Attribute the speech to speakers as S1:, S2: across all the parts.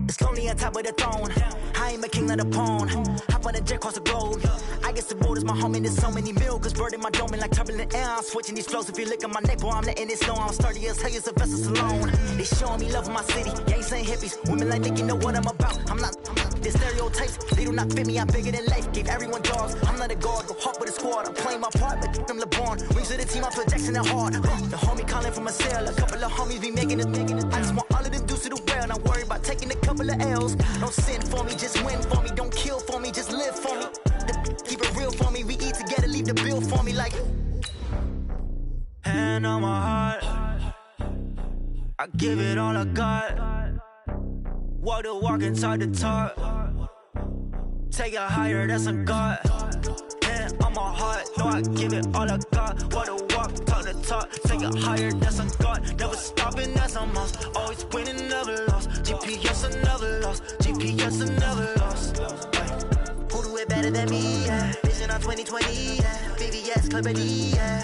S1: It's lonely on top of the throne. I ain't a king of the pawn. Hop on a jet across the globe. I guess the road is my home and there's so many milkers burning my dome like turbulent air. I'm switching these flows. If you look at my neck, boy, I'm letting it slow. I'm sturdy as hell as a vessel alone. They showing me love in my city. Gangsta and hippies. Women like Nick, you know what I'm about. I'm not the stereotypes. They do not fit me. I'm bigger than life. Gave everyone dogs. I'm not a guard. Go hard with the squad. I'm playing my part, but I'm LeBron. Wings of the team. I'm Phil Jackson and hard. The homie calling from a cell. A couple of homies be making it. I just want all of them dudes to the well. Not worry about taking a couple of L's. Don't sin for me, just win for me. Don't kill for me, just live for me. Keep it real for me. We eat together, leave the bill for me like. Hand on my heart, I give it all I got. Walk the walk and talk the talk. Take it higher, that's a God. Hand on my heart, no, I give it all I got. Walk the walk, talk the talk. Take it higher, that's a God. Never stopping, that's a must. Always winning, never lost. GPS, I never lost. GPS, I never lost. Who do it better than me? Yeah. Vision on 2020. Yeah. VVS, Clarity. Yeah.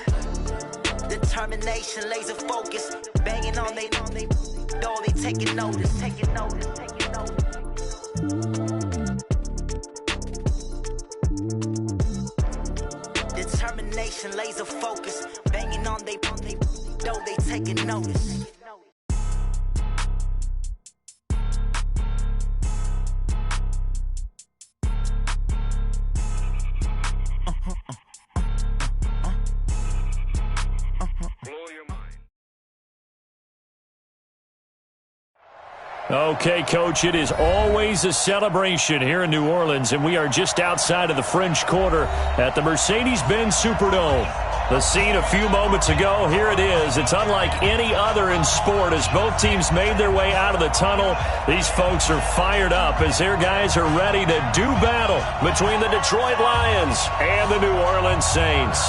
S1: Determination, laser focus. Banging on they door, they taking notice. Taking notice. Taking notice. Determination, laser focus. Banging on they door, they taking notice.
S2: Okay, Coach, it is always a celebration here in New Orleans, and we are just outside of the French Quarter at the Mercedes-Benz Superdome. The scene a few moments ago, here it is. It's unlike any other in sport as both teams made their way out of the tunnel. These folks are fired up as their guys are ready to do battle between the Detroit Lions and the New Orleans Saints.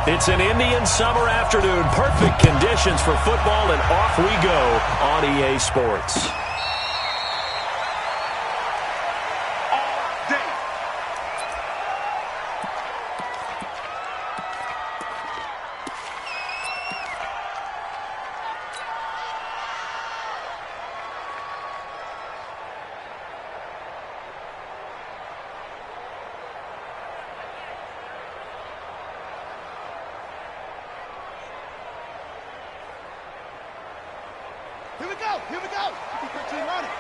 S2: It's an Indian summer afternoon. Perfect conditions for football, and off we go on EA Sports.
S3: Here we go. 15 on it.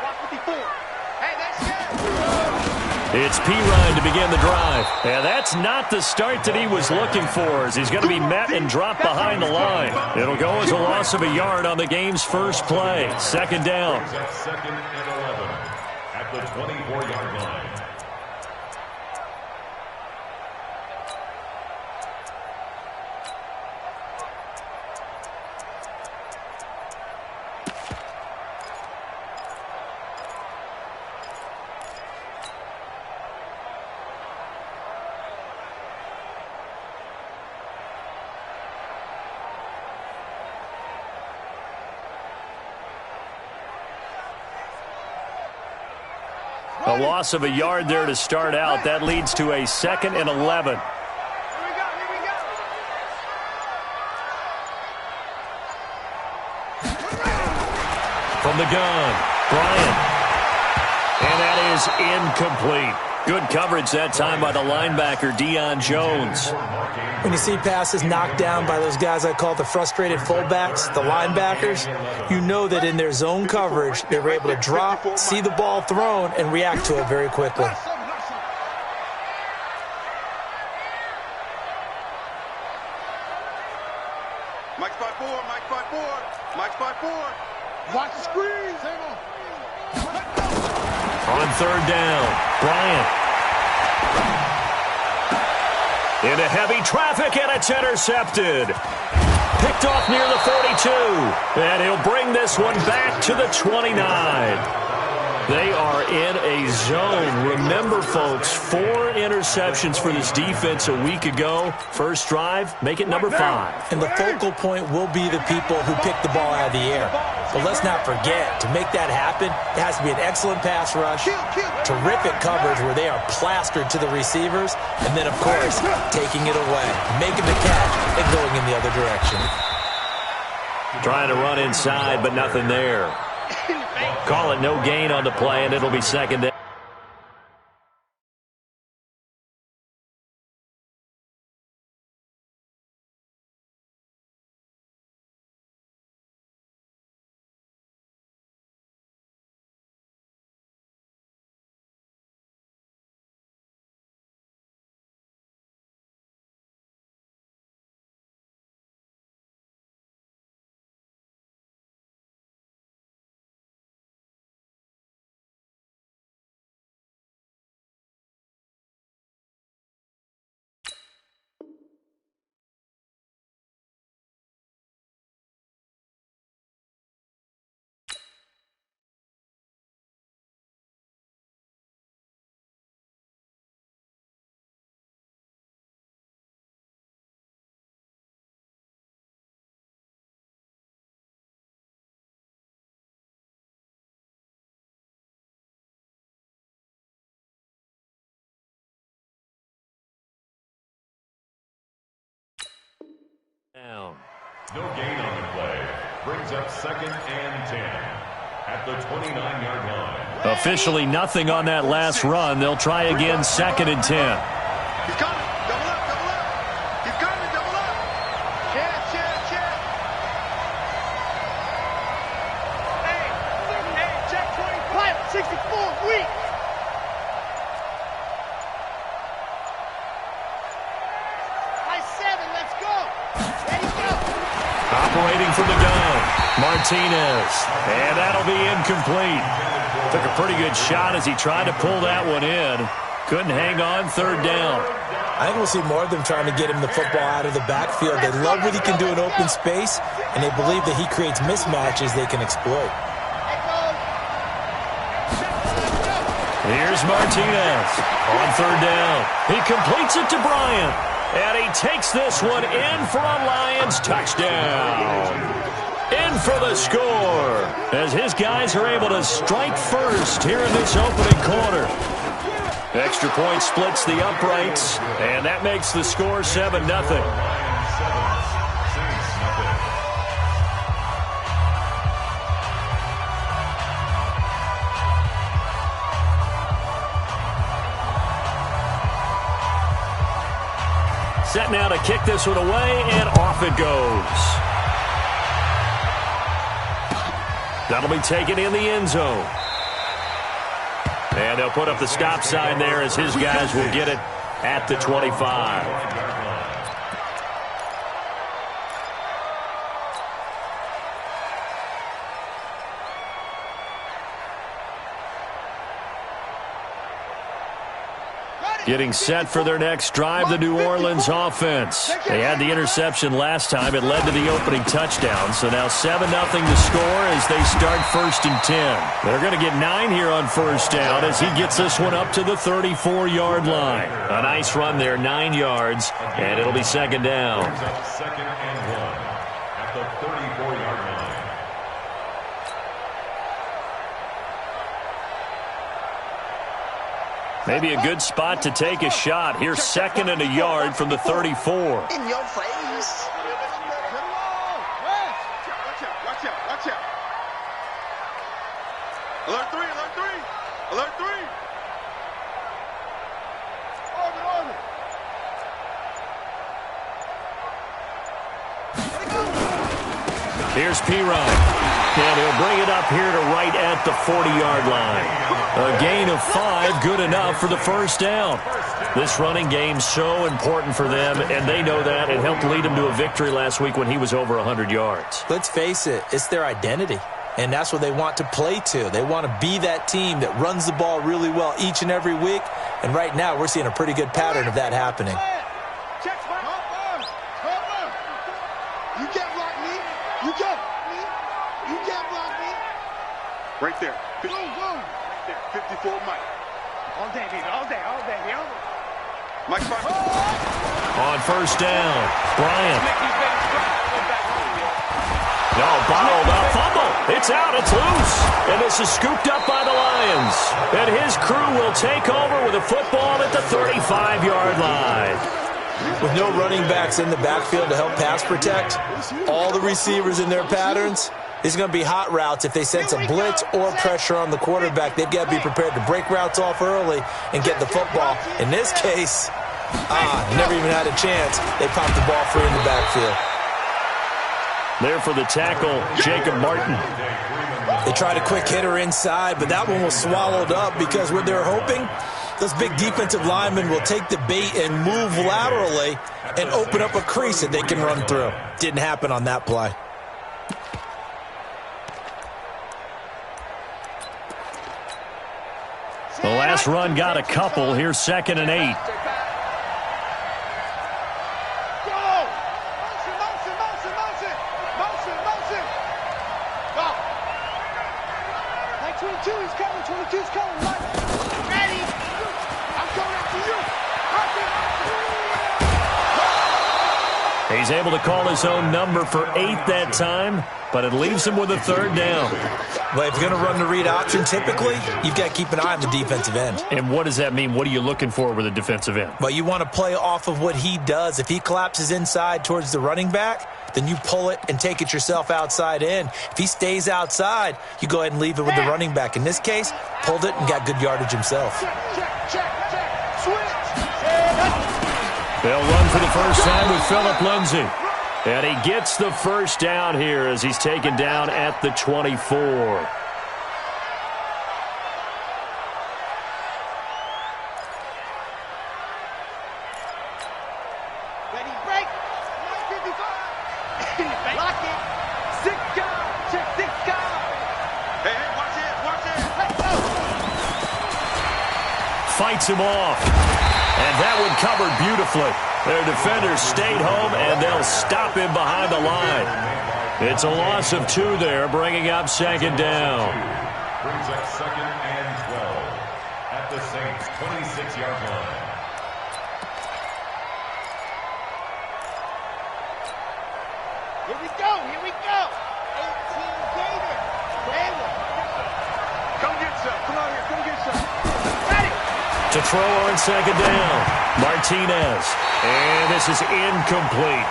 S3: Watch 54. Hey, that's good.
S2: It's P-Ryan to begin the drive. And that's not the start that he was looking for, as he's going to be met and dropped behind the line. It'll go as a loss of a yard on the game's first play. Second down.
S4: Second and 11 at the 24-yard line.
S2: A loss of a yard there to start out. That leads to a second and 11. From the gun, Bryant. And that is incomplete. Good coverage that time by the linebacker, Deion Jones.
S5: When you see passes knocked down by those guys I call the frustrated fullbacks, the linebackers, you know that in their zone coverage, they were able to drop, see the ball thrown, and react to it very quickly.
S3: Mike 5-4. Watch the screen.
S2: On third down, Bryant. Into heavy traffic, and it's intercepted. Picked off near the 42. And he'll bring this one back to the 29. They are in a zone. Remember, folks, 4 interceptions for this defense a week ago. First drive, make it number 5.
S5: And the focal point will be the people who pick the ball out of the air. But let's not forget, to make that happen, it has to be an excellent pass rush, terrific coverage where they are plastered to the receivers, and then, of course, taking it away, making the catch, and going in the other direction.
S2: Trying to run inside, but nothing there. Call it no gain on the play, and it'll be second down. Down.
S4: No gain on the play. Brings up 2nd and 10 at the 29-yard line.
S2: Officially nothing on that last run. They'll try again 2nd and 10.
S3: He's coming. Double up, double up. He's coming, double up. Check. Hey, check 25, 64, weak. High 7, let's go. Ready, go.
S2: Operating from the gun, Martinez. And that'll be incomplete. Took a pretty good shot as he tried to pull that one in. Couldn't hang on, 3rd down.
S5: I think we'll see more of them trying to get him the football out of the backfield. They love what he can do in open space, and they believe that he creates mismatches they can exploit.
S2: Here's Martinez on 3rd down. He completes it to Bryant, and he takes this one in for a Lions touchdown. In for the score, as his guys are able to strike first here in this opening quarter. Extra point splits the uprights, and that makes the score 7-0. Set now to kick this one away, and off it goes. That'll be taken in the end zone. And they'll put up the stop sign there as his guys will get it at the 25. Getting set for their next drive, the New Orleans offense. They had the interception last time. It led to the opening touchdown. So now 7-0 to score as they start 1st and 10. They're going to get 9 here on 1st down as he gets this one up to the 34-yard line. A nice run there, 9 yards, and it'll be 2nd down.
S4: 2nd and 1 at the 34-yard line.
S2: Maybe a good spot to take a shot. Here's 2nd and a yard from the 34.
S3: In your face. Watch out. Alert 3. Orbit.
S2: Here's Pirine. And he'll bring it up here to right at the 40-yard line. A gain of 5, good enough for the 1st down. This running game's so important for them, and they know that. It helped lead them to a victory last week when he was over 100 yards.
S5: Let's face it, it's their identity, and that's what they want to play to. They want to be that team that runs the ball really well each and every week, and right now we're seeing a pretty good pattern of that happening.
S3: You can't block me. You can't block me. Right there. Go. 54 Mike. All day, baby. Mike,
S2: on 1st down, Bryant. No, bottled up, fumble. It's out, it's loose. And this is scooped up by the Lions. And his crew will take over with a football at the 35-yard line.
S5: With no running backs in the backfield to help pass protect, all the receivers in their patterns, these are going to be hot routes. If they sense a blitz or pressure on the quarterback, they've got to be prepared to break routes off early and get the football. In this case, never even had a chance. They popped the ball free in the backfield.
S2: There for the tackle, Jacob Martin.
S5: They tried a quick hitter inside, but that one was swallowed up because what they're hoping, those big defensive linemen will take the bait and move laterally and open up a crease that they can run through. Didn't happen on that play.
S2: The last run got a couple. Here's 2nd and 8. He's able to call his own number for 8 that time, but it leaves him with a 3rd down.
S5: Well, if you're going to run the read option, typically, you've got to keep an eye on the defensive end.
S2: And what does that mean? What are you looking for with a defensive end?
S5: Well, you want to play off of what he does. If he collapses inside towards the running back, then you pull it and take it yourself outside in. If he stays outside, you go ahead and leave it with the running back. In this case, pulled it and got good yardage himself.
S2: They'll run for the first time with Phillip Lindsay. And he gets the first down here as he's taken down at the 24.
S3: Ready, break. 55. Lock it. 6 guard. Check 6 guard. Hey, watch it. Watch it. Let's go.
S2: Fights him off. And that one covered beautifully. Their defenders stayed home, and they'll stop him behind the line. It's a loss of 2 there, bringing up 2nd down.
S4: Brings up 2nd and 12 at the Saints' 26-yard line.
S3: Here we go. Here we go. 18 Gator. Come get some. Come out here. Come get some. Got it.
S2: To throw on 2nd down, Martinez. And this is incomplete.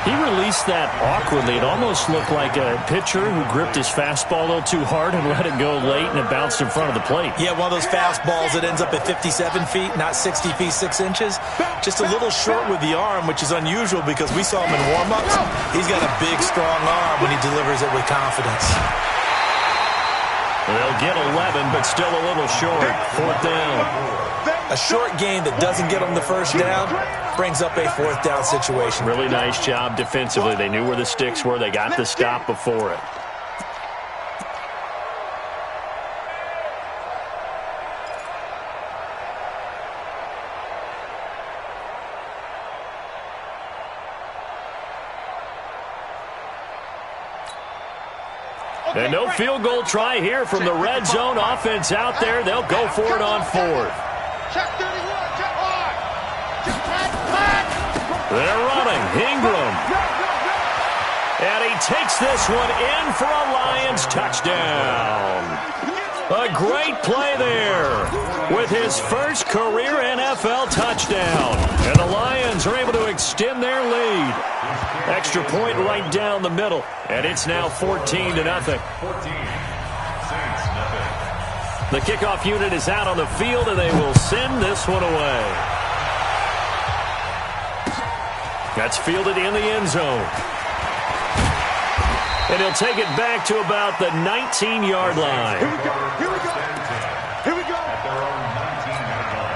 S2: He released that awkwardly. It almost looked like a pitcher who gripped his fastball a little too hard and let it go late, and it bounced in front of the plate.
S5: Yeah, one of those fastballs that ends up at 57 feet, not 60 feet, 6 inches. Just a little short with the arm, which is unusual because we saw him in warm-ups. He's got a big, strong arm when he delivers it with confidence.
S2: They'll get 11, but still a little short. 4th down.
S5: A short gain that doesn't get them the first down brings up a 4th down situation.
S2: Really nice job defensively. They knew where the sticks were. They got the stop before it. And no field goal try here from the red zone offense out there. They'll go for it on 4th.
S3: Check 31. Check hard. Check hard.
S2: They're running. Ingram. And he takes this one in for a Lions touchdown. A great play there with his first career NFL touchdown. And the Lions are able to extend their lead. Extra point right down the middle. And it's now 14-0.
S4: 14. Saints, nothing.
S2: The kickoff unit is out on the field, and they will send this one away. That's fielded in the end zone. And he'll take it back to about the 19-yard line.
S3: Here we go. Here we go. Here we go.
S4: At their own 19-yard line.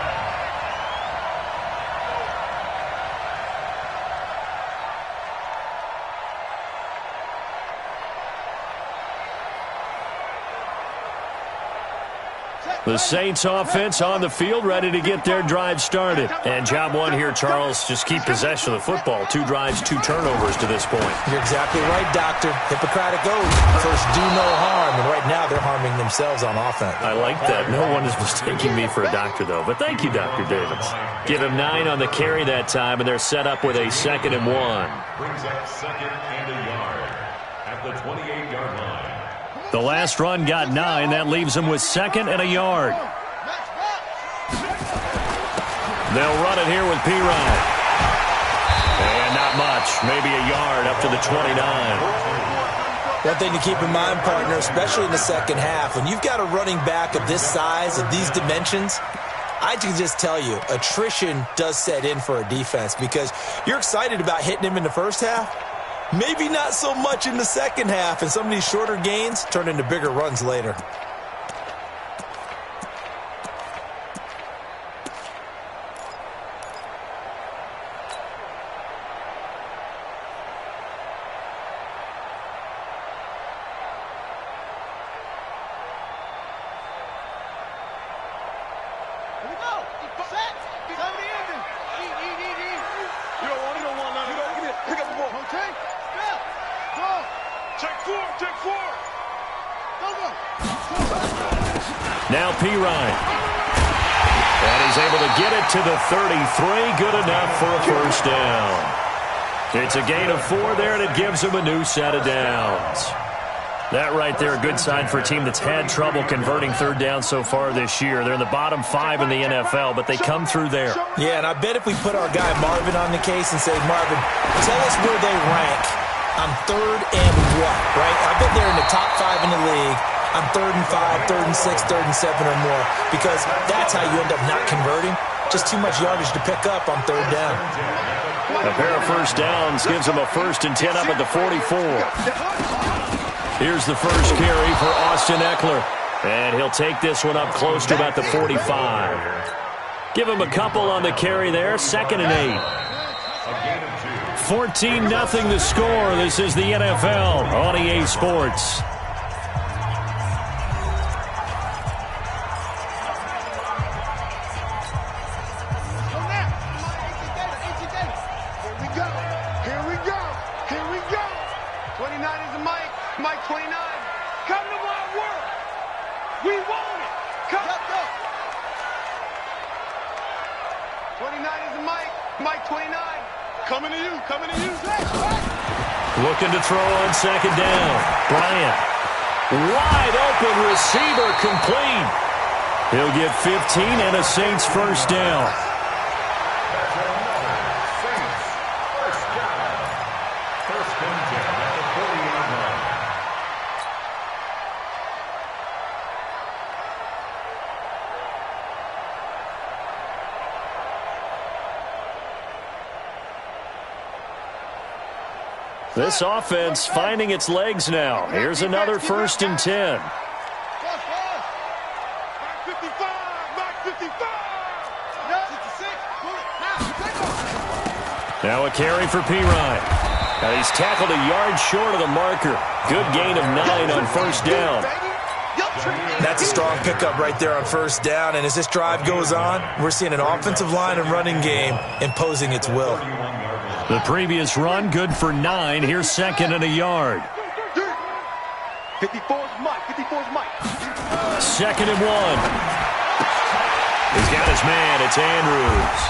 S2: The Saints offense on the field, ready to get their drive started. And job one here, Charles, just keep possession of the football. 2 drives, 2 turnovers to this point.
S5: You're exactly right, Doctor. Hippocratic oath. First, do no harm. And right now, they're harming themselves on offense.
S2: I like that. No one is mistaking me for a doctor, though. But thank you, Dr. Davis. Give him 9 on the carry that time, and they're set up with a 2nd and 1.
S4: Brings up 2nd and a yard at the 28-yard line.
S2: The last run got 9. That leaves them with 2nd and a yard. They'll run it here with P-Ryan. catch, maybe a yard up to the 29.
S5: One thing to keep in mind, partner, especially in the second half, when you've got a running back of this size, of these dimensions, I can just tell you, attrition does set in for a defense because you're excited about hitting him in the first half. Maybe not so much in the second half, and some of these shorter gains turn into bigger runs later.
S2: Now Pirine. And he's able to get it to the 33. Good enough for a first down. It's a gain of 4 there, and it gives him a new set of downs. That right there, a good sign for a team that's had trouble converting third down so far this year. They're in the bottom 5 in the NFL, but they come through there.
S5: Yeah, and I bet if we put our guy Marvin on the case and say, Marvin, tell us where they rank on third and what, right? I bet they're in the top 5 in the league on 3rd and 5, 3rd and 6, 3rd and 7 or more, because that's how you end up not converting. Just too much yardage to pick up on third down.
S2: A pair of first downs gives them a 1st and 10 up at the 44. Here's the first carry for Austin Eckler. And he'll take this one up close to about the 45. Give him a couple on the carry there. 2nd and 8. 14-0 the score. This is the NFL on EA Sports. Looking to throw on 2nd down. Bryant. Wide open receiver complete. He'll get 15 and a Saints first down. This offense finding its legs now. Here's another 1st and 10. Now a carry for Pirine. And he's tackled a yard short of the marker. Good gain of 9 on 1st down.
S5: That's a strong pickup right there on 1st down. And as this drive goes on, we're seeing an offensive line and running game imposing its will.
S2: The previous run, good for 9. Here's 2nd and a yard.
S3: 54's Mike. 54's Mike.
S2: 2nd and 1. He's got his man. It's Andrews.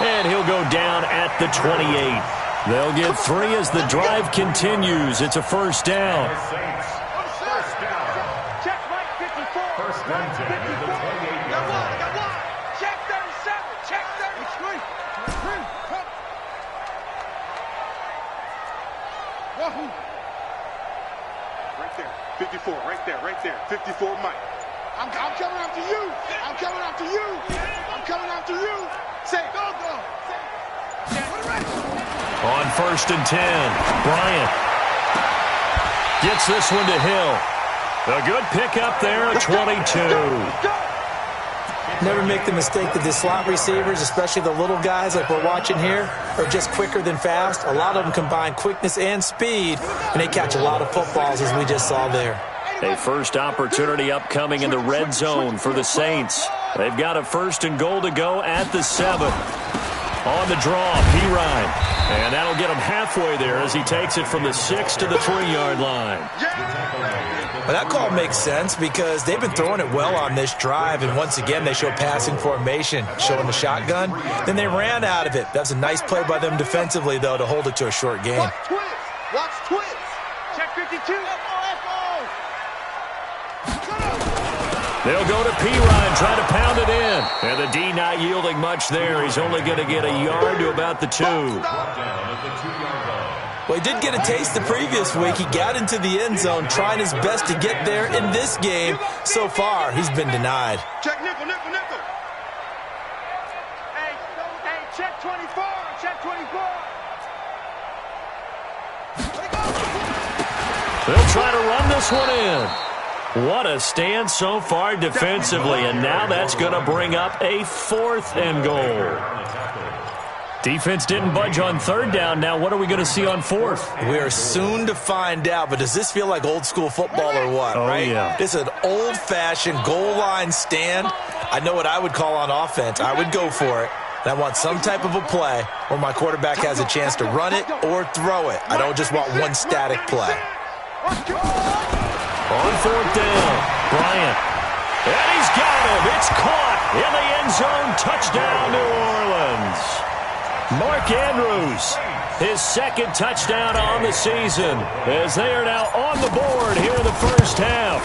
S2: And he'll go down at the 28. They'll get 3 as the drive continues. It's a 1st down.
S3: Check Mike 54. 1st and 10 at the 28. Got one. Check 37. Check 33. Right there, 54, right there, 54 Mike. I'm coming after you. I'm coming after you. Say, go.
S2: On 1st and 10, Bryant gets this one to Hill. A good pickup there at 22.
S5: Never make the mistake that the slot receivers, especially the little guys like we're watching here, are just quicker than fast. A lot of them combine quickness and speed, and they catch a lot of footballs, as we just saw there.
S2: A first opportunity upcoming in the red zone for the Saints. They've got a 1st and goal to go at the 7. On the draw, Pirine. And that'll get him halfway there as he takes it from the 6 to the 3-yard line.
S5: Well, that call makes sense because they've been throwing it well on this drive, and once again they show passing formation, showing the shotgun. Then they ran out of it. That's a nice play by them defensively, though, to hold it to a short game.
S3: Watch twist. Check 52.
S2: They'll go to Pirine, try to pound it in. And the D not yielding much there. He's only going to get a yard to about the 2.
S5: Well, he did get a taste the previous week. He got into the end zone trying his best to get there in this game. So far, he's been denied.
S3: Check nickel, nickel, nickel. Hey, check 24, check 24.
S2: They'll try to run this one in. What a stand so far defensively, and now that's going to bring up a 4th and goal. Defense didn't budge on 3rd down. Now what are we going to see on 4th?
S5: We're soon to find out, but does this feel like old school football or what, right?
S2: Yeah.
S5: This is an old-fashioned goal line stand. I know what I would call on offense. I would go for it. And I want some type of a play where my quarterback has a chance to run it or throw it. I don't just want one static play.
S2: On 4th down, Bryant. And he's got him. It's caught in the end zone. Touchdown, New Orleans. Mark Andrews, his 2nd touchdown on the season, as they are now on the board here in the first half.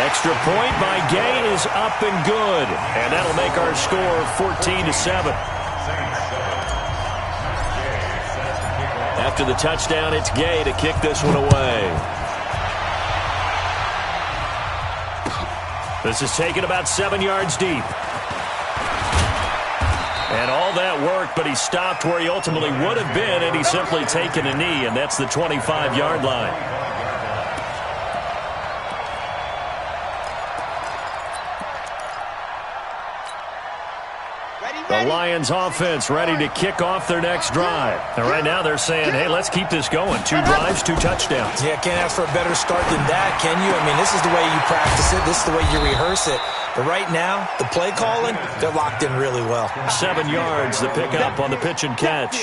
S2: Extra point by Gay is up and good, and that'll make our score 14-7. After the touchdown, it's Gay to kick this one away. This is taken about 7 yards deep. And all that worked, but he stopped where he ultimately would have been, and he's simply taken a knee, and that's the 25-yard line. The Lions offense ready to kick off their next drive. And right now they're saying, hey, let's keep this going. 2 drives, 2 touchdowns.
S5: Yeah, can't ask for a better start than that, can you? I mean, this is the way you practice it. This is the way you rehearse it. But right now, the play calling, they're locked in really well.
S2: 7 yards, the pickup on the pitch and catch.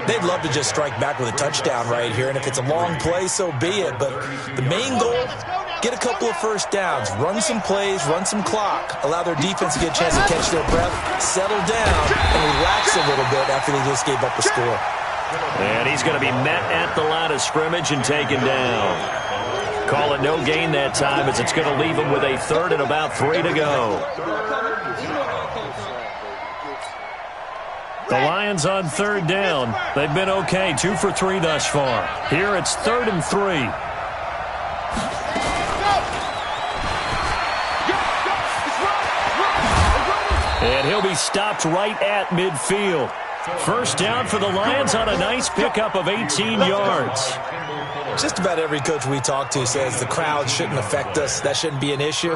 S5: They'd love to just strike back with a touchdown right here, and if it's a long play, so be it. But the main goal, get a couple of first downs, run some plays, run some clock, allow their defense to get a chance to catch their breath, settle down, and relax a little bit after they just gave up a score.
S2: And he's going to be met at the line of scrimmage and taken down. Call it no gain that time, as it's going to leave him with a 3rd and about 3 to go. The Lions on 3rd down. They've been okay, 2 for 3 thus far. Here it's 3rd and 3. And he'll be stopped right at midfield. First down for the Lions on a nice pickup of 18 yards.
S5: Just about every coach we talk to says the crowd shouldn't affect us. That shouldn't be an issue.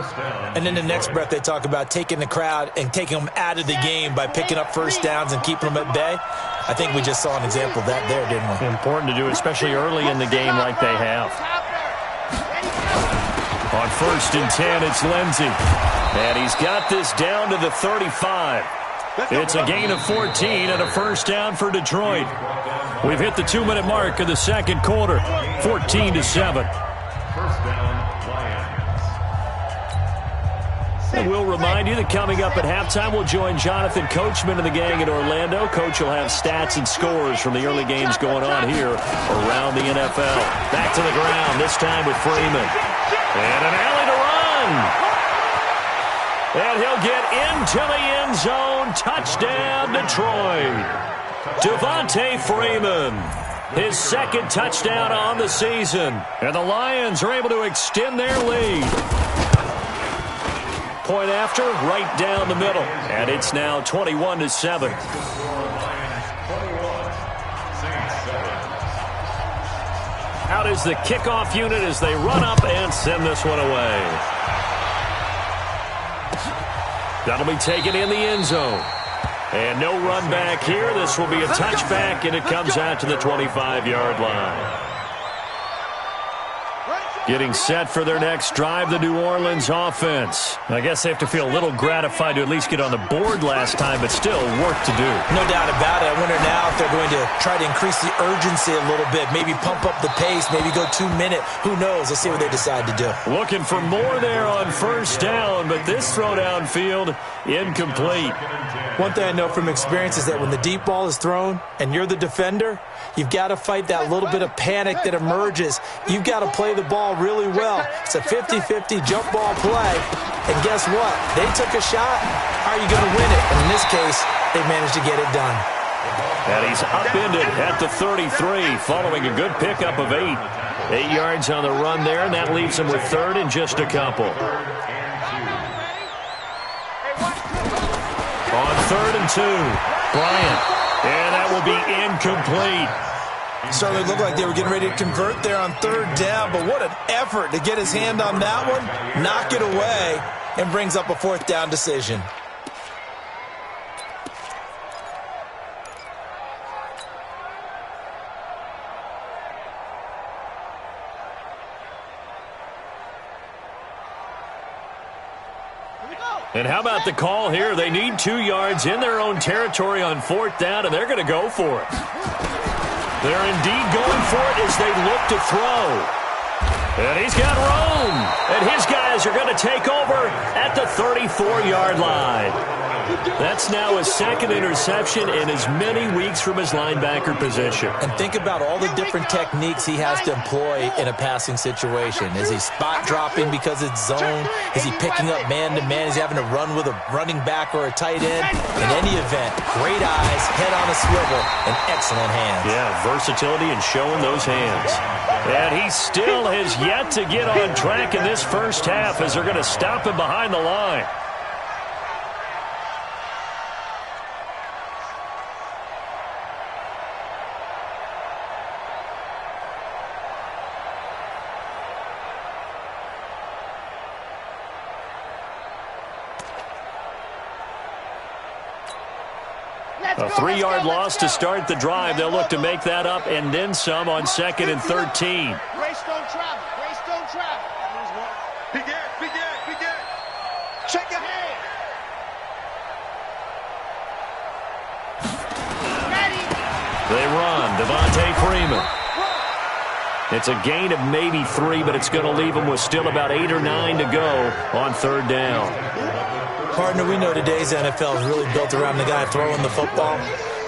S5: And in the next breath, they talk about taking the crowd and taking them out of the game by picking up first downs and keeping them at bay. I think we just saw an example of that there, didn't we?
S2: Important to do, especially early in the game like they have. On 1st and 10, it's Lindsey. And he's got this down to the 35. It's a gain of 14 and a first down for Detroit. We've hit the 2-minute mark of the 2nd quarter, 14-7. And we'll remind you that coming up at halftime, we'll join Jonathan Coachman and the gang in Orlando. Coach will have stats and scores from the early games going on here around the NFL. Back to the ground, this time with Freeman. And an alley to run. And he'll get into the end zone. Touchdown, Detroit. Devontae Freeman, his 2nd touchdown on the season. And the Lions are able to extend their lead. Point after, right down the middle. And it's now 21-7. Out is the kickoff unit as they run up and send this one away. That'll be taken in the end zone. And no run back here. This will be a touchback, and it comes out to the 25-yard line. Getting set for their next drive, the New Orleans offense. I guess they have to feel a little gratified to at least get on the board last time, but still work to do.
S5: No doubt about it. I wonder now if they're going to try to increase the urgency a little bit, maybe pump up the pace, maybe go 2-minute. Who knows? Let's see what they decide to do.
S2: Looking for more there on first down, but this throw downfield, incomplete.
S5: One thing I know from experience is that when the deep ball is thrown and you're the defender, you've got to fight that little bit of panic that emerges. You've got to play the ball really well. It's a 50-50 jump ball play. And guess what? They took a shot. How are you going to win it? And in this case, they managed to get it done.
S2: And he's upended at the 33 following a good pickup of 8. 8 yards on the run there, and that leaves him with third and just a couple. On 3rd and 2, Bryant. And that will be incomplete.
S5: Certainly looked like they were getting ready to convert there on 3rd down, but what an effort to get his hand on that one, knock it away, and brings up a 4th down decision.
S2: And how about the call here? They need 2 yards in their own territory on 4th down, and they're going to go for it. They're indeed going for it as they look to throw. And he's got room. And his guys are going to take over at the 34-yard line. That's now his 2nd interception in as many weeks from his linebacker position.
S5: And think about all the different techniques he has to employ in a passing situation. Is he spot dropping because it's zone? Is he picking up man-to-man? Is he having to run with a running back or a tight end? In any event, great eyes, head on a swivel, and excellent hands.
S2: Yeah, versatility and showing those hands. And he still has yet to get on track in this first half as they're going to stop him behind the line. A 3-yard loss to start the drive. They'll look to make that up and then some on 2nd and 13.
S3: Grace don't travel. Grace don't travel. Big air, big air, big air. Check your hand.
S2: They run. Devontae Freeman. It's a gain of maybe 3, but it's going to leave them with still about 8 or 9 to go on 3rd down.
S5: Partner, we know today's NFL is really built around the guy throwing the football.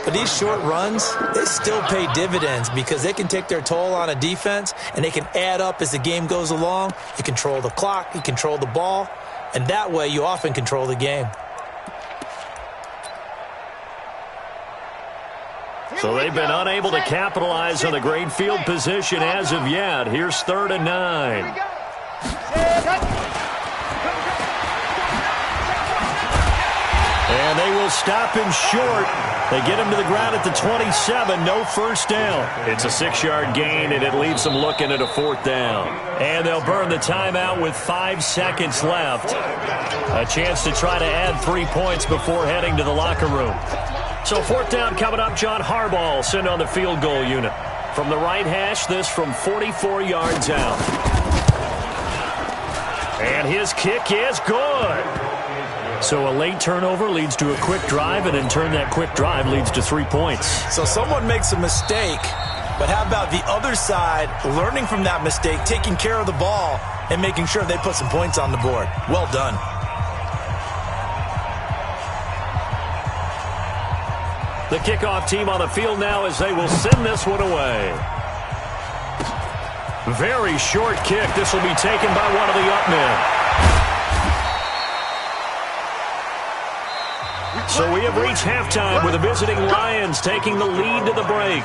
S5: But these short runs, they still pay dividends because they can take their toll on a defense and they can add up as the game goes along. You control the clock, you control the ball, and that way you often control the game.
S2: So they've been unable to capitalize on the great field position as of yet. Here's 3rd and 9. And they will stop him short. They get him to the ground at the 27. No first down. It's a 6-yard gain, and it leaves them looking at a 4th down. And they'll burn the timeout with 5 seconds left. A chance to try to add 3 points before heading to the locker room. So 4th down coming up. John Harbaugh sent on the field goal unit. From the right hash, this from 44 yards out. And his kick is good. So a late turnover leads to a quick drive, and in turn that quick drive leads to 3 points.
S5: So someone makes a mistake, but how about the other side learning from that mistake, taking care of the ball, and making sure they put some points on the board? Well done.
S2: The kickoff team on the field now as they will send this one away. Very short kick. This will be taken by one of the up men. So we have reached halftime with the visiting Lions taking the lead to the break.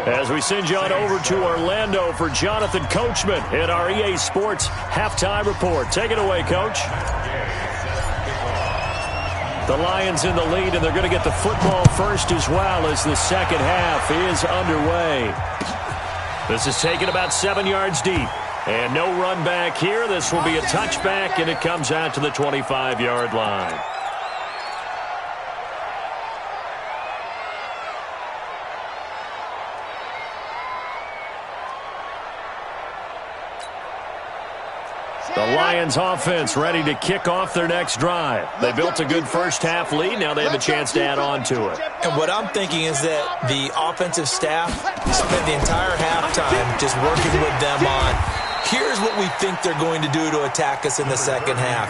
S2: As we send you on over to Orlando for Jonathan Coachman in our EA Sports halftime report. Take it away, Coach. The Lions in the lead, and they're going to get the football first as well as the second half is underway. This is taken about 7 yards deep. And no run back here. This will be a touchback, and it comes out to the 25-yard line. The Lions offense ready to kick off their next drive. They built a good first half lead. Now they have a chance to add on to it.
S5: And what I'm thinking is that the offensive staff spent the entire halftime just working with them on, here's what we think they're going to do to attack us in the second half.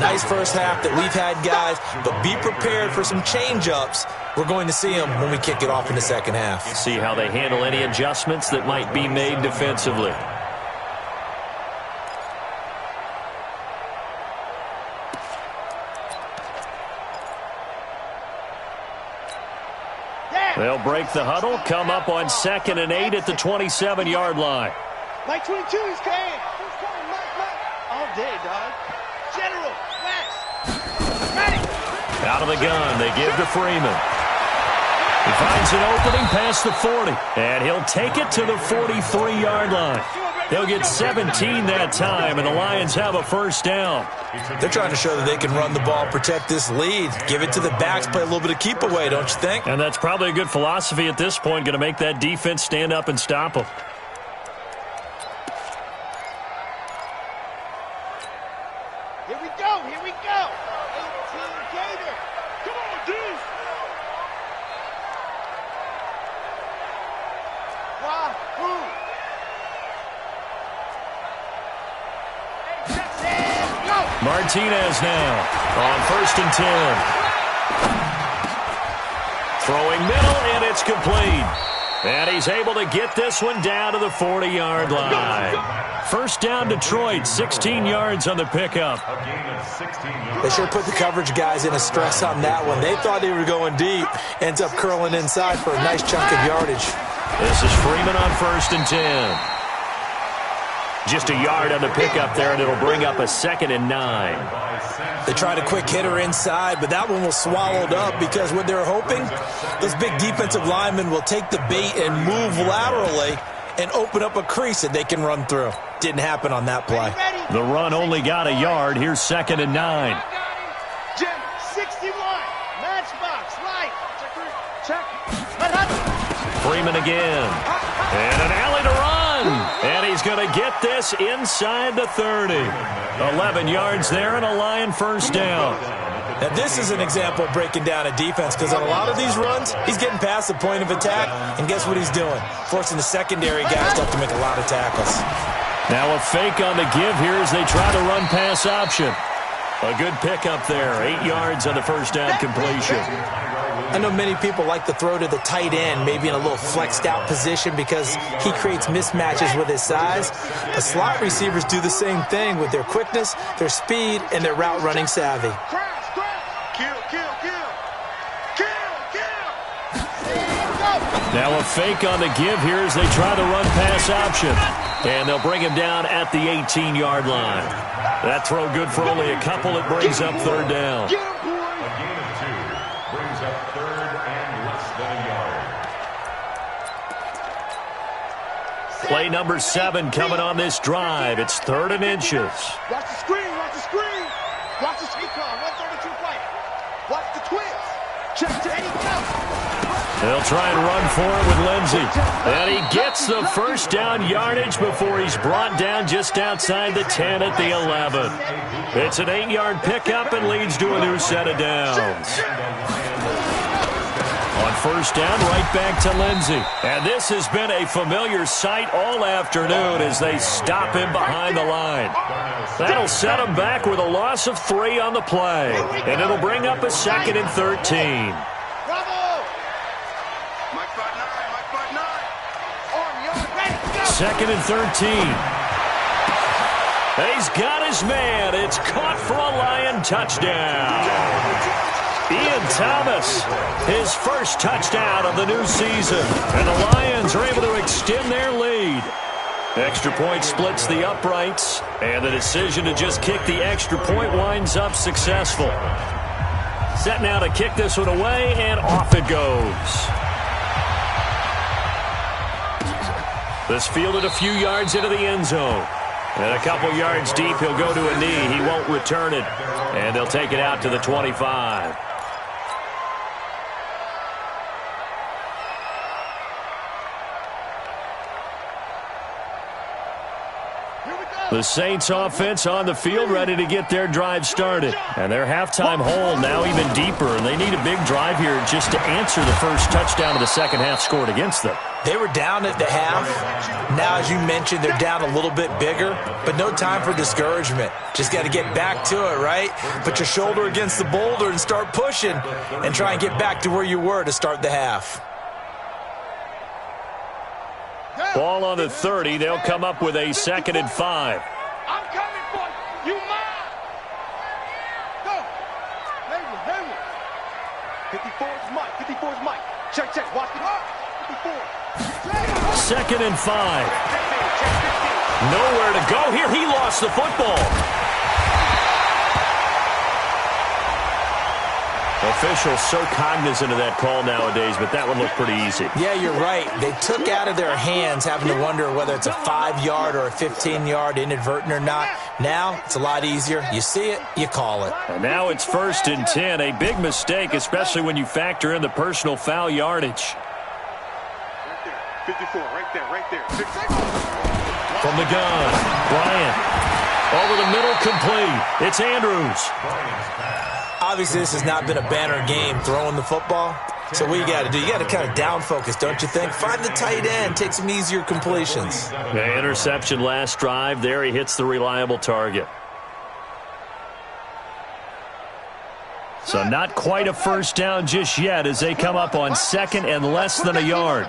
S5: Nice first half that we've had, guys, but be prepared for some change-ups. We're going to see them when we kick it off in the second half.
S2: See how they handle any adjustments that might be made defensively. They'll break the huddle, come up on 2nd and 8 at the 27-yard line.
S3: Mike 22, he's coming. All day, dog. General, Max. Ready.
S2: Out of the gun, they give to Freeman. He finds an opening past the 40, and he'll take it to the 43-yard line. They'll get 17 that time, and the Lions have a first down.
S5: They're trying to show that they can run the ball, protect this lead, give it to the backs, play a little bit of keep away, don't you think?
S2: And that's probably a good philosophy at this point, going to make that defense stand up and stop them.
S3: Here we go, here we go. 18 Gator. Come on, dude. Wahoo.
S2: Martinez now on 1st and 10. Throwing middle, and it's complete. And he's able to get this one down to the 40-yard line. First down, Detroit, 16 yards on the pickup.
S5: They sure put the coverage guys in a stress on that one. They thought they were going deep. Ends up curling inside for a nice chunk of yardage.
S2: This is Freeman on 1st and 10. Just a yard on the pickup there, and it'll bring up a 2nd and 9.
S5: They tried a quick hitter inside, but that one was swallowed up because what they're hoping, those big defensive linemen will take the bait and move laterally and open up a crease that they can run through. Didn't happen on that play.
S2: The run only got a yard. Here's 2nd and 9.
S3: Jim, 61. Matchbox, right. Check.
S2: Freeman again. And an alley to run. And he's going to get this inside the 30. 11 yards there and a Lion first down.
S5: Now, this is an example of breaking down a defense because on a lot of these runs, he's getting past the point of attack, and guess what he's doing? Forcing the secondary guys to have to make a lot of tackles.
S2: Now a fake on the give here as they try to run pass option. A good pickup there. 8 yards on the first down completion.
S5: I know many people like to throw to the tight end, maybe in a little flexed out position because he creates mismatches with his size. But slot receivers do the same thing with their quickness, their speed, and their route running savvy.
S2: Now a fake on the give here as they try to run pass option. And they'll bring him down at the 18-yard line. That throw good for only a couple. It brings up 3rd down.
S4: A gain of 2 brings up 3rd and less than a yard.
S2: Play number 7 coming on this drive. It's 3rd and inches.
S3: Watch the screen, watch the screen. Watch the Econ, 132 play. Watch the twins. Check, there you go.
S2: They'll try and run for it with Lindsey. And he gets the first down yardage before he's brought down just outside the 10 at the 11. It's an 8-yard pickup and leads to a new set of downs. On first down, right back to Lindsey. And this has been a familiar sight all afternoon as they stop him behind the line. That'll set him back with a loss of 3 on the play. And it'll bring up a 2nd and 13. Second and 13. He's got his man. It's caught for a Lion touchdown. Ian Thomas, his first touchdown of the new season. And the Lions are able to extend their lead. Extra point splits the uprights. And the decision to just kick the extra point winds up successful. Set now to kick this one away, and off it goes. This fielded a few yards into the end zone. And a couple yards deep, he'll go to a knee. He won't return it. And they'll take it out to the 25. The Saints offense on the field ready to get their drive started. And their halftime hole now even deeper. And they need a big drive here just to answer the first touchdown of the second half scored against them.
S5: They were down at the half. Now, as you mentioned, they're down a little bit bigger, but no time for discouragement. Just got to get back to it, right? Put your shoulder against the boulder and start pushing and try and get back to where you were to start the half.
S2: Ball on the 30. They'll come up with a 2nd and 5.
S3: I'm coming for you. You mine. Go. Hayward. 54's Mike. 54's Mike. Check. Watch the ball.
S2: 2nd and 5. Nowhere to go here. He lost the football. Officials so cognizant of that call nowadays, but that one looked pretty easy.
S5: Yeah, you're right. They took out of their hands having to wonder whether it's a 5-yard or a 15-yard inadvertent or not. Now, it's a lot easier. You see it, you call it.
S2: And now it's 1st and 10. A big mistake, especially when you factor in the personal foul yardage.
S3: Right there. 54, right there.
S2: From the gun, Bryant. Over the middle, complete. It's Andrews.
S5: Obviously, this has not been a banner game throwing the football. So what you got to do, you got to kind of down focus, don't you think? Find the tight end, take some easier completions.
S2: The interception last drive. There he hits the reliable target. So not quite a first down just yet as they come up on 2nd and less than a yard.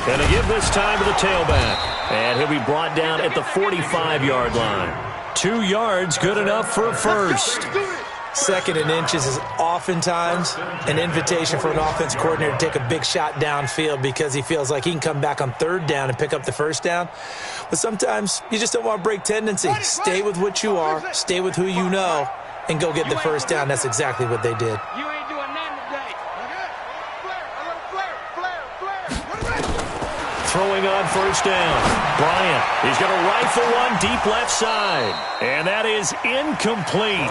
S2: Going to give this time to the tailback. And he'll be brought down at the 45-yard line. 2 yards, good enough for a first.
S5: 2nd and inches is oftentimes an invitation for an offense coordinator to take a big shot downfield because he feels like he can come back on 3rd down and pick up the first down. But sometimes you just don't want to break tendency. Stay with what you are, stay with who you know, and go get the first down. That's exactly what they did.
S3: You ain't doing nothing today.
S2: Throwing on first down. Bryant, he's going to rifle one deep left side. And that is incomplete.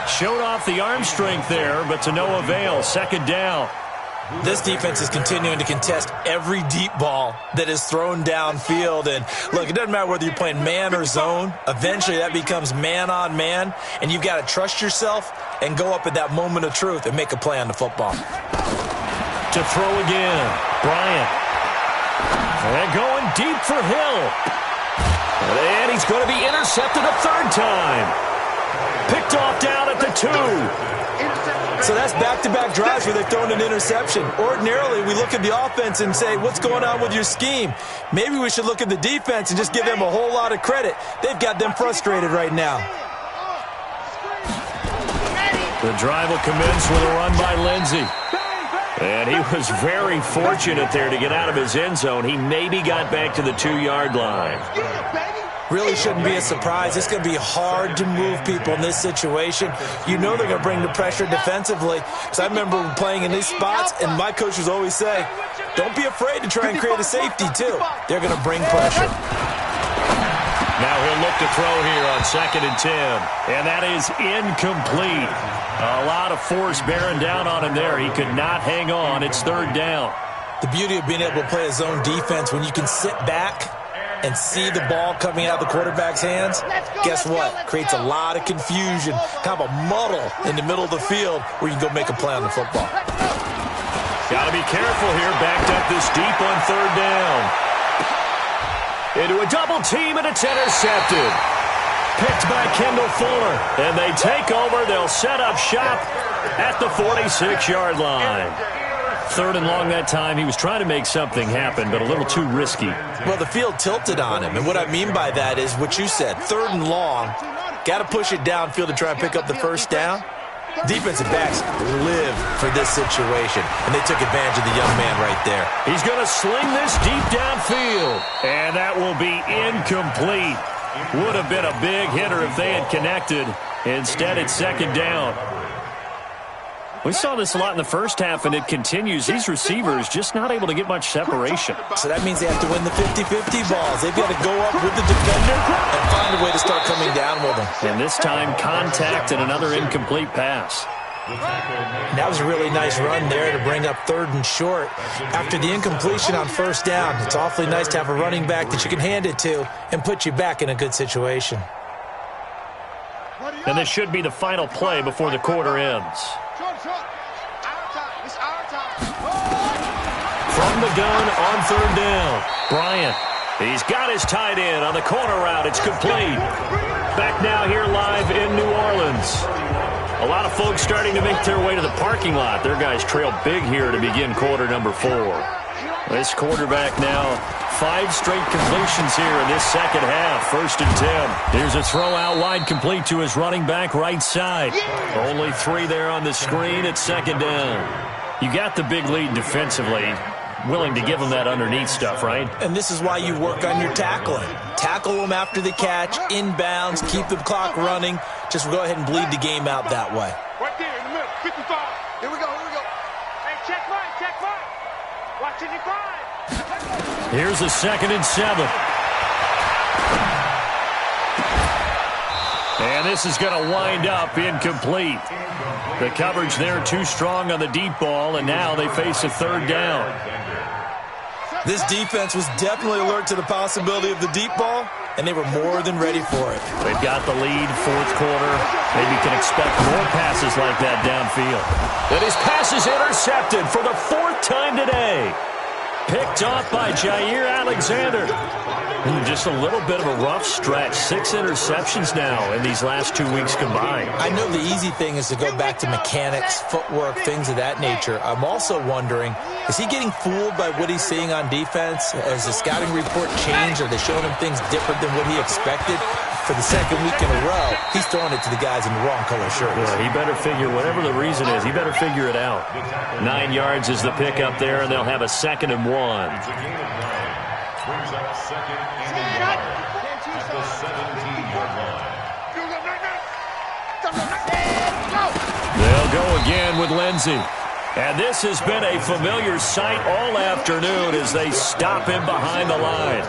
S2: Showed off the arm strength there, but to no avail. 2nd down.
S5: This defense is continuing to contest every deep ball that is thrown downfield. And, look, it doesn't matter whether you're playing man or zone. Eventually, that becomes man-on-man, and you've got to trust yourself and go up at that moment of truth and make a play on the football.
S2: To throw again. Bryant. And going deep for Hill. And he's going to be intercepted a 3rd time. Picked off down at the 2.
S5: So that's back-to-back drives where they've thrown an interception. Ordinarily, we look at the offense and say, what's going on with your scheme? Maybe we should look at the defense and just give them a whole lot of credit. They've got them frustrated right now.
S2: The drive will commence with a run by Lindsey. And he was very fortunate there to get out of his end zone. He maybe got back to the 2-yard line.
S5: Really shouldn't be a surprise. It's going to be hard to move people in this situation. You know they're going to bring the pressure defensively. Because I remember playing in these spots, and my coaches always say, don't be afraid to try and create a safety, too. They're going to bring pressure.
S2: Now he'll look to throw here on 2nd and 10. And that is incomplete. A lot of force bearing down on him there. He could not hang on. It's 3rd down.
S5: The beauty of being able to play a zone defense, when you can sit back and see the ball coming out of the quarterback's hands, guess what? Creates a lot of confusion, kind of a muddle in the middle of the field where you can go make a play on the football.
S2: Got to be careful here. Backed up this deep on 3rd down. Into a double team, and it's intercepted. Picked by Kendall Fuller. And they take over. They'll set up shop at the 46-yard line. 3rd and long that time. He was trying to make something happen, but a little too risky.
S5: Well, the field tilted on him. And what I mean by that is what you said. 3rd and long. Got to push it downfield to try and pick up the first down. Defensive backs live for this situation, and they took advantage of the young man right there.
S2: He's going to sling this deep downfield, and that will be incomplete. Would have been a big hitter if they had connected. Instead, it's 2nd down. We saw this a lot in the first half, and it continues. These receivers just not able to get much separation.
S5: So that means they have to win the 50-50 balls. They've got to go up with the defender and find a way to start coming down with them.
S2: And this time, contact and another incomplete pass.
S5: And that was a really nice run there to bring up 3rd and short. After the incompletion on 1st down, it's awfully nice to have a running back that you can hand it to and put you back in a good situation.
S2: And this should be the final play before the quarter ends. From the gun on 3rd down, Bryant. He's got his tight end on the corner route. It's complete. Back now here live in New Orleans. A lot of folks starting to make their way to the parking lot. Their guys trail big here to begin quarter number 4. This quarterback now 5 straight completions here in this 2nd half. 1st and 10. Here's a throw out wide complete to his running back right side. Only 3 there on the screen at 2nd down. You got the big lead defensively. Willing to give them that underneath stuff, right?
S5: And this is why you work on your tackling. Tackle them after the catch, inbounds, keep the clock running. Just go ahead and bleed the game out that way.
S3: Right there in the middle, 55. Here we go, here we go.
S6: Hey, check right. Watch it, 5.
S2: Here's a 2nd and 7. And this is going to wind up incomplete. The coverage there too strong on the deep ball, and now they face a 3rd down.
S5: This defense was definitely alert to the possibility of the deep ball, and they were more than ready for it.
S2: They've got the lead, 4th quarter. Maybe can expect more passes like that downfield. And his pass is intercepted for the 4th time today. Picked off by Jair Alexander. Just a little bit of a rough stretch. 6 interceptions now in these last 2 weeks combined.
S5: I know the easy thing is to go back to mechanics, footwork, things of that nature. I'm also wondering, is he getting fooled by what he's seeing on defense? Has the scouting report changed? Are they showing him things different than what he expected? For the 2nd week in a row, he's throwing it to the guys in the wrong color shirts.
S2: Yeah, he better figure, whatever the reason is, he better figure it out. 9 yards is the pick up there, and they'll have a 2nd and 1.
S4: It's a gain of 9. Brings up 2nd and 1 at the 17-yard line.
S2: They'll go again with Lindsey. And this has been a familiar sight all afternoon as they stop him behind the line.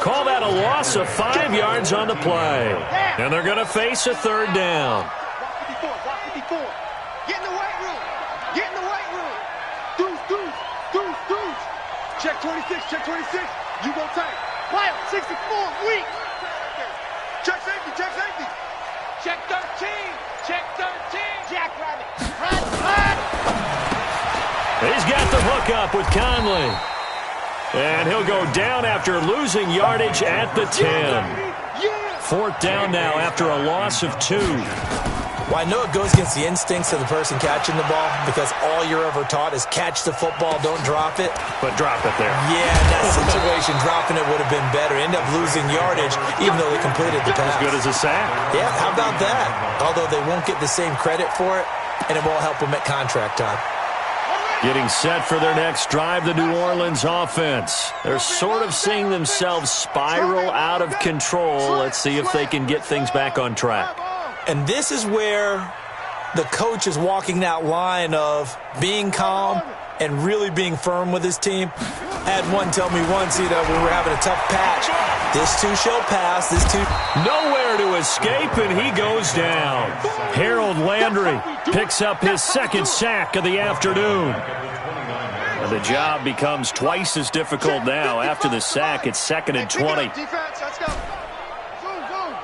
S2: Call that a loss of 5 yards on the play. And they're going to face a 3rd down.
S3: Block 54. Get in the weight room. Get in the weight room. Deuce. Check 26. You go tight.
S6: Wild, 64, weak.
S3: Check safety.
S6: Check 13. Jackrabbit. Run.
S2: He's got the hook up with Conley. And he'll go down after losing yardage at the 10. 4th down now after a loss of 2.
S5: Well, I know it goes against the instincts of the person catching the ball because all you're ever taught is catch the football, don't drop it.
S2: But drop it there.
S5: Yeah, in that situation, dropping it would have been better. End up losing yardage even though they completed the pass.
S2: As good as a sack.
S5: Yeah, how about that? Although they won't get the same credit for it, and it won't help them at contract time.
S2: Getting set for their next drive, the New Orleans offense. They're sort of seeing themselves spiral out of control. Let's see if they can get things back on track.
S5: And this is where the coach is walking that line of being calm and really being firm with his team. Had one tell me once, when we were having a tough patch, this too shall pass, this too...
S2: Nowhere to escape, and he goes down. Harold Landry picks up his 2nd sack of the afternoon. And the job becomes twice as difficult now. After the sack, it's 2nd and 20.
S3: Defense, let's go. Zoom. Go.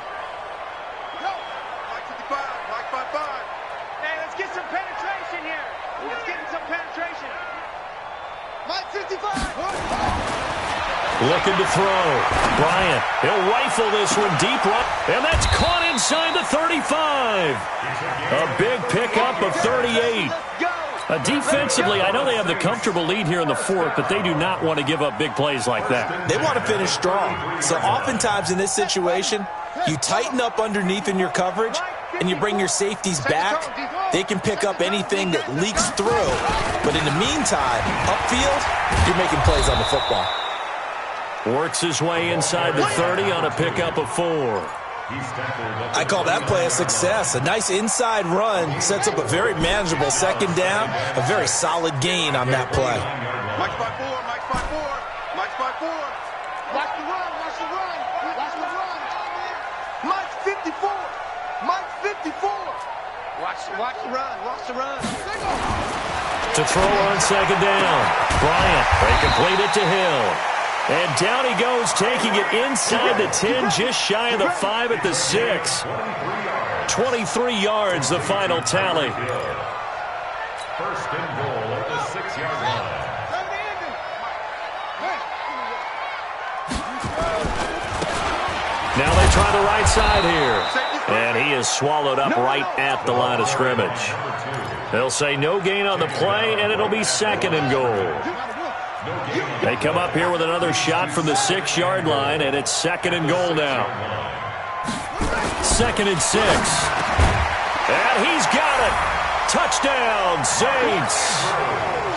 S3: Mike 55.
S6: Hey, let's get some penetration here. Let's get some penetration.
S3: Mike 55.
S2: Looking to throw. Bryant, he'll rifle this one deep right. And that's caught inside the 35. A big pickup of 38. Defensively, I know they have the comfortable lead here in the 4th, but they do not want to give up big plays like that.
S5: They want to finish strong. So oftentimes in this situation, you tighten up underneath in your coverage, and you bring your safeties back. They can pick up anything that leaks through. But in the meantime, upfield, you're making plays on the football.
S2: Works his way inside the 30 on a pickup of 4.
S5: I call that play a success. A nice inside run sets up a very manageable 2nd down, a very solid gain on that play.
S3: Mike's by 4. Watch the run. Mike's 54. Watch the run.
S2: To throw on 2nd down. Bryant, they complete it to Hill. And down he goes, taking it inside the 10, just shy of the 5 at the 6. 23 yards, the final tally.
S4: 1st and goal at the 6-yard line.
S2: Now they try the right side here. And he is swallowed up right at the line of scrimmage. They'll say no gain on the play, and it'll be 2nd and goal. They come up here with another shot from the 6-yard line, and it's 2nd and goal now. 2nd and 6. And he's got it. Touchdown, Saints.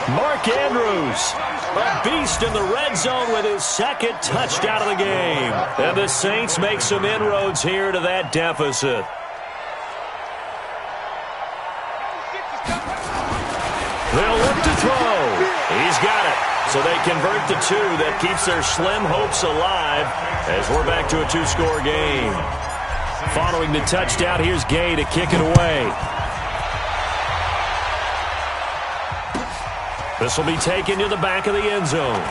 S2: Mark Andrews, a beast in the red zone with his second touchdown of the game. And the Saints make some inroads here to that deficit. They'll look to throw. He's got it. So they convert the two. That keeps their slim hopes alive as we're back to a two-score game. Following the touchdown, here's Gay to kick it away. This will be taken to the back of the end zone.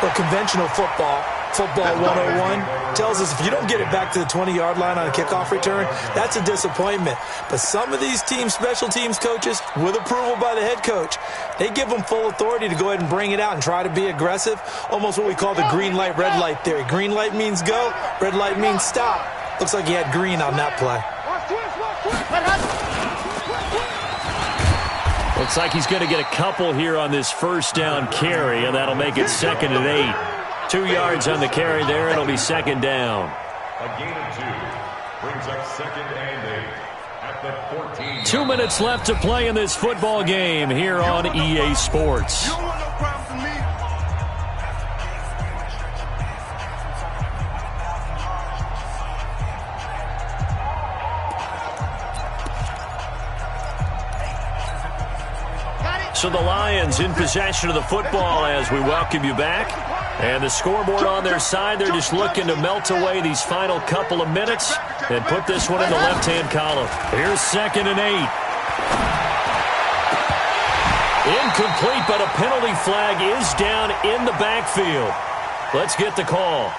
S5: Well, conventional football 101, tells us if you don't get it back to the 20-yard line on a kickoff return, that's a disappointment. But some of these special teams coaches, with approval by the head coach, they give them full authority to go ahead and bring it out and try to be aggressive, almost what we call the green light, red light theory. Green light means go, red light means stop. Looks like he had green on that play.
S2: Looks like he's going to get a couple here on this first down carry, and that'll make it 2nd and 8. 2 yards on the carry there. It'll be 2nd down.
S4: A gain of 2 brings up 2nd and 8 at the 14.
S2: 2 minutes left to play in this football game here on EA Sports. So the Lions in possession of the football as we welcome you back. And the scoreboard on their side, they're just looking to melt away these final couple of minutes and put this one in the left-hand column. Here's 2nd and 8. Incomplete, but a penalty flag is down in the backfield. Let's get the call.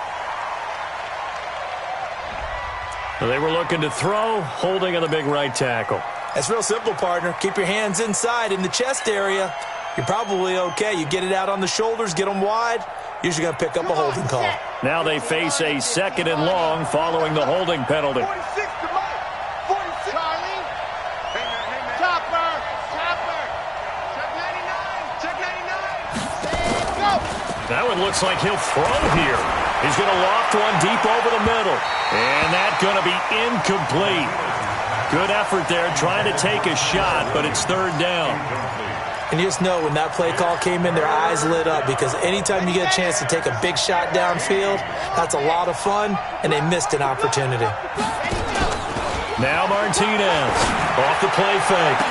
S2: They were looking to throw, holding on the big right tackle.
S5: That's real simple, partner. Keep your hands inside in the chest area. You're probably okay. You get it out on the shoulders, get them wide. Usually going to pick up a holding call.
S2: Now they face a 2nd and long following the holding penalty.
S3: 46 to Mike. 46. Charlie. Hey, man. Chopper. Check 99. Go.
S2: That one looks like he'll throw here. He's going to loft one deep over the middle. And that's going to be incomplete. Good effort there trying to take a shot, but it's 3rd down.
S5: And you just know when that play call came in, their eyes lit up because anytime you get a chance to take a big shot downfield, that's a lot of fun, and they missed an opportunity.
S2: Now Martinez off the play fake.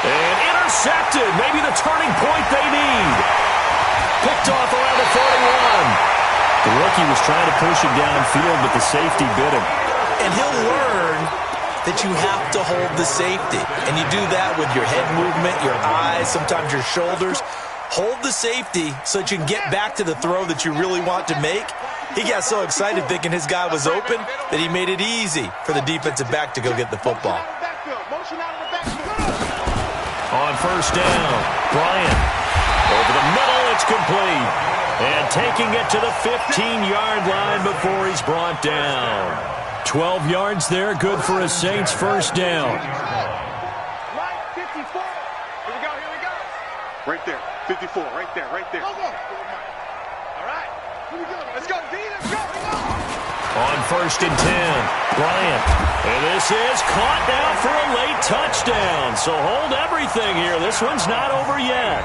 S2: And intercepted. Maybe the turning point they need. Picked off around the 41. The rookie was trying to push it downfield, but the safety bit him.
S5: And he'll learn that you have to hold the safety. And you do that with your head movement, your eyes, sometimes your shoulders. Hold the safety so that you can get back to the throw that you really want to make. He got so excited thinking his guy was open that he made it easy for the defensive back to go get the football.
S2: On 1st down, Bryant. Over the middle, it's complete. And taking it to the 15-yard line before he's brought down. 12 yards there, good for a Saints first down.
S3: Right, 54. Here we go. Right there, 54, right there. Go. All right, here we go. Let's go, D, let's go.
S2: On 1st and 10, Bryant. And this is caught now for a late touchdown. So hold everything here. This one's not over yet.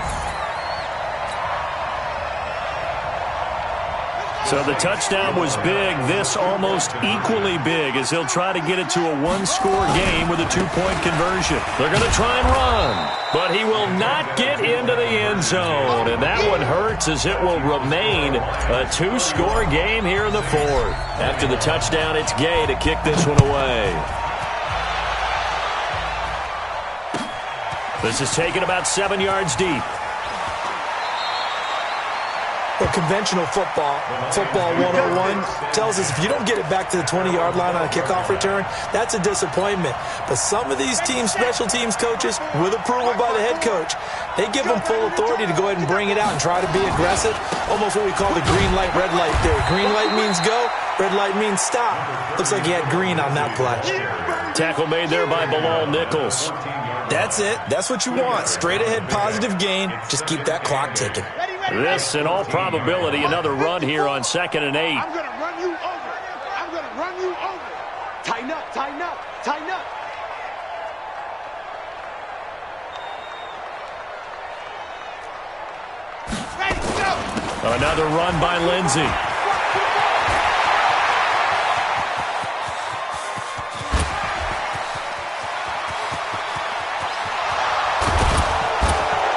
S2: So the touchdown was big. This almost equally big as he'll try to get it to a one-score game with a two-point conversion. They're going to try and run, but he will not get into the end zone. And that one hurts as it will remain a two-score game here in the fourth. After the touchdown, it's Gay to kick this one away. This is taken about 7 yards deep.
S5: Well, conventional football 101, tells us if you don't get it back to the 20-yard line on a kickoff return, that's a disappointment. But some of these special teams coaches, with approval by the head coach, they give them full authority to go ahead and bring it out and try to be aggressive, almost what we call the green light, red light theory. Green light means go, red light means stop. Looks like he had green on that play.
S2: Tackle made there by Bilal Nichols.
S5: That's it. That's what you want. Straight ahead positive gain. Just keep that clock ticking.
S2: This, in all probability, another run here on 2nd and 8.
S3: I'm going to run you over. Tighten up.
S2: Another run by Lindsey.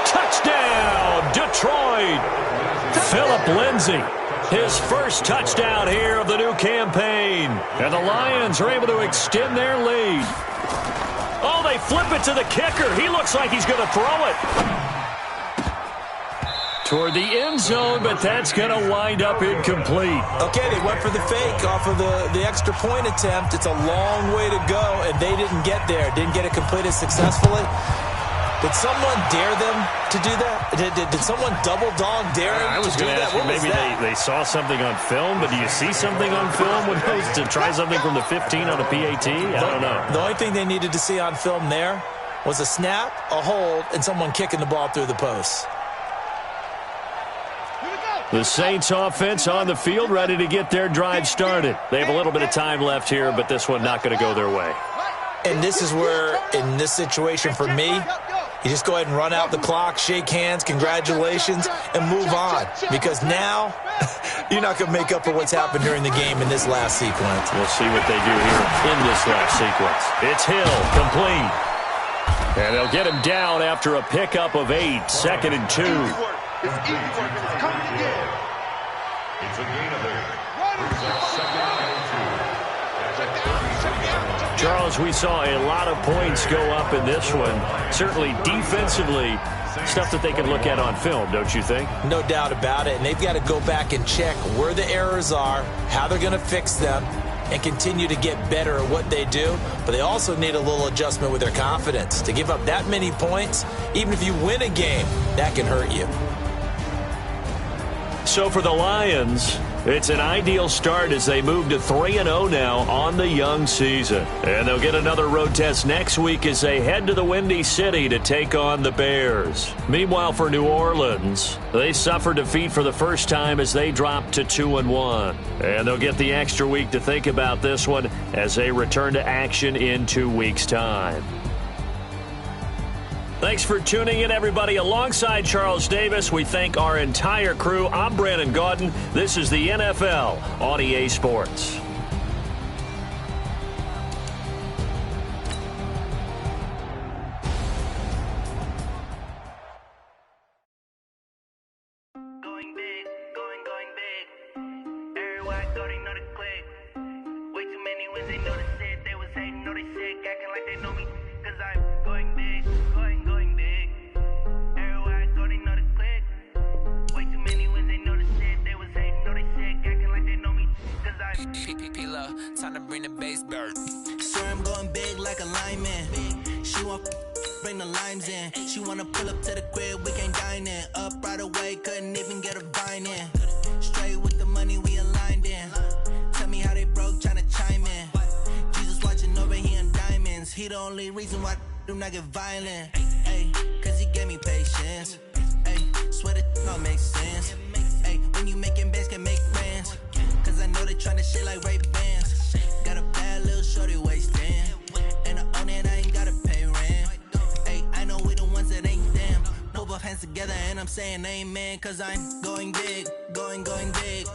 S2: Touchdown, Detroit. Philip Lindsey, his first touchdown here of the new campaign. And the Lions are able to extend their lead. Oh, they flip it to the kicker. He looks like he's going to throw it toward the end zone, but that's going to wind up incomplete.
S5: Okay, they went for the fake off of the extra point attempt. It's a long way to go, and they didn't get there. Didn't get it completed successfully. Did someone dare them to do that? Did someone double dog dare them
S2: to do that?
S5: I was going to ask you,
S2: maybe they saw something on film, but do you see something on film when goes to try something from the 15 on a PAT? I don't know.
S5: The only thing they needed to see on film there was a snap, a hold, and someone kicking the ball through the post.
S2: The Saints offense on the field, ready to get their drive started. They have a little bit of time left here, but this one not going to go their way.
S5: And this is where, in this situation for me, you just go ahead and run out the clock, shake hands, congratulations, and move on. Because now, you're not going to make up for what's happened during the game in this last sequence.
S2: We'll see what they do here in this last sequence. It's Hill, complete. And they'll get him down after a pickup of 8, 2nd and 2.
S3: It's coming again.
S4: It's a gain of 8. Brings up 2nd and 2.
S2: Charles, we saw a lot of points go up in this one. Certainly defensively, stuff that they can look at on film, don't you think?
S5: No doubt about it. And they've got to go back and check where the errors are, how they're going to fix them, and continue to get better at what they do. But they also need a little adjustment with their confidence. To give up that many points, even if you win a game, that can hurt you.
S2: So for the Lions, it's an ideal start as they move to 3-0 now on the young season. And they'll get another road test next week as they head to the Windy City to take on the Bears. Meanwhile, for New Orleans, they suffered defeat for the first time as they dropped to 2-1. And they'll get the extra week to think about this one as they return to action in 2 weeks' time. Thanks for tuning in, everybody. Alongside Charles Davis, we thank our entire crew. I'm Brandon Gaudin. This is the NFL on EA Sports.
S7: Going big, going big. Everywhere I go, they know the click. Way too many wins, they know the shit. They was hating, know they sick, acting like they know me. Cause I'm going big, going big. Everywhere I go, they know the click. Way too many wins, they know the shit. They was hating, know they sick, acting like they know me. Cause I'm
S8: P-P-P-Lo, time to bring the bass bird.
S1: Swear I'm going big like a lineman. She want bring the limes in. She wanna pull up to the crib, we can't dine in. Up right away, couldn't even get a vine in. Straight with the money we aligned in. Tell me how they broke, tryna chime in. Jesus watching over here in diamonds. He the only reason why I do not get violent. Ay, cause he gave me patience. Ay, swear that all makes sense. Ay, when you making bands, can make friends. Cause I know they tryna shit like Ray-Bans. Got a bad little shorty wasting. And I own it, I ain't gotta pay rent. Ay, I know we the ones that ain't them. Put both hands together and I'm saying amen. Cause I'm going big, going big.